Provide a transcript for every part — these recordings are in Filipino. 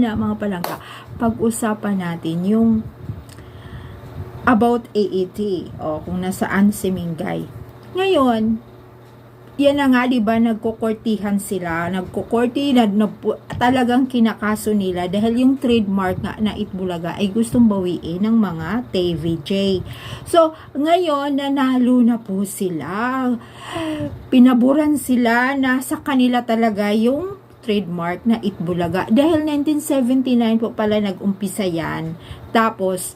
una mga palangga, pag-usapan natin yung about AAT o kung nasaan si Mingay. Ngayon, yan na nga, diba, nagkukortihan sila, talagang kinakaso nila dahil yung trademark nga na Itbulaga ay gustong bawiin ng mga TVJ. So, ngayon, nanalo na po sila. Pinaburan sila na sa kanila talaga yung trademark na Itbulaga. Dahil 1979 po pala nag-umpisa yan. Tapos,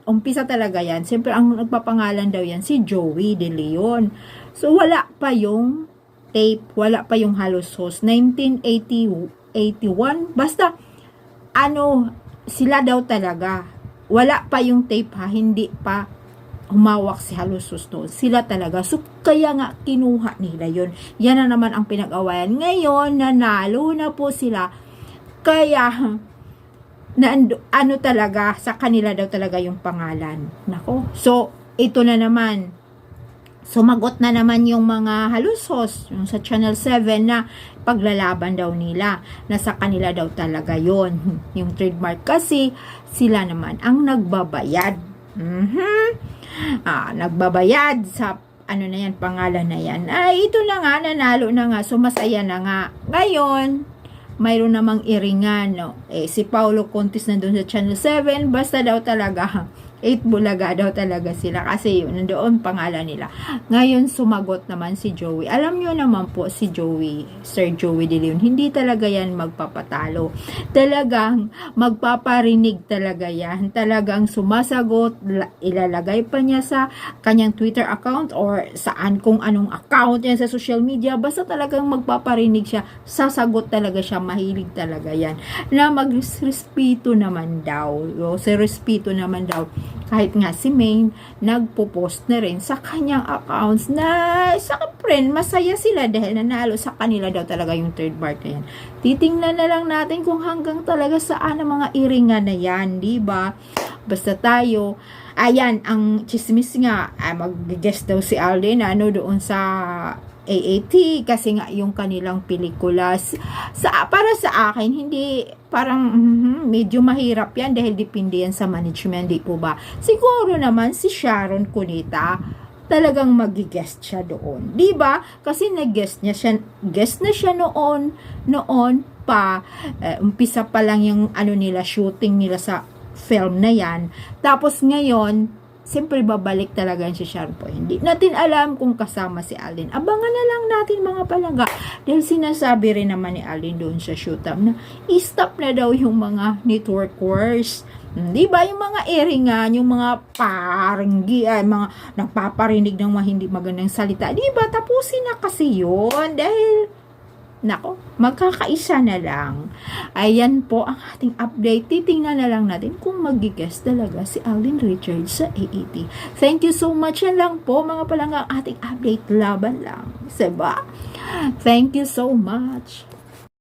umpisa talaga yan. Siyempre, ang nagpapangalan daw yan si Joey De Leon. So, wala pa yung tape, wala pa yung halos host. 1981, basta, sila daw talaga. Wala pa yung tape ha, hindi pa humawak si halos host doon. Sila talaga. So, kaya nga, kinuha nila yun. Yan na naman ang pinag-awayan. Ngayon, nanalo na po sila. Kaya, talaga, sa kanila daw talaga yung pangalan. Nako. So, ito na naman. Sumagot na naman yung mga halusos, yung sa Channel 7 na paglalaban daw nila, na sa kanila daw talaga yon yung trademark. Kasi, sila naman ang nagbabayad. Nagbabayad sa na yan, pangalan na yan. Ay, ito na nga, nanalo na nga. So, masaya na nga. Ngayon, mayroon namang iringan, no? Si Paulo Contis nandun sa Channel 7, basta daw talaga, Itbulaga daw talaga sila, kasi yun, nandoon pangalan nila. Ngayon, sumagot naman si Joey. Alam nyo naman po, si Joey, Sir Joey De Leon, hindi talaga yan magpapatalo. Talagang, magpaparinig talaga yan. Talagang sumasagot, ilalagay pa niya sa kanyang Twitter account, or saan, kung anong account yan sa social media, basta talagang magpaparinig siya, sasagot talaga siya, mahilig talaga yan. Na magrespeto naman daw, si respeto naman daw, kahit nga si Maine, nagpo-post na rin sa kanyang accounts na sa friend, masaya sila dahil nanalo sa kanila daw talaga yung trademark na yan. Titingnan na lang natin kung hanggang talaga saan ang mga iringan na yan, diba? Basta tayo, ayan, ang chismis nga, mag-guest daw si Alden, doon sa AAT, kasi nga yung kanilang pelikula, para sa akin, hindi, parang medyo mahirap yan dahil depende yan sa management, di po ba? Siguro naman si Sharon Cuneta, talagang mag-guest siya doon, di ba? Kasi guest na siya noon pa, umpisa pa lang yung shooting nila sa film na yan. Tapos ngayon, siyempre babalik talaga si Sharon po. Hindi natin alam kung kasama si Alden. Abangan na lang natin mga palangga. Dahil sinasabi rin naman ni Alden doon sa shootup na i-stop na daw yung mga networkers. Di ba? Yung mga iringan, yung mga paranggi, mga nagpaparinig ng mga hindi magandang salita. Di ba? Tapusin na kasi yun. Dahil nako, magkakaisa na lang. Ayan po ang ating update. Titingnan na lang natin kung mag-guest talaga si Alden Richards sa AAT. Thank you so much. Yan lang po mga palangga, ating update. Laban lang. Diba? Thank you so much.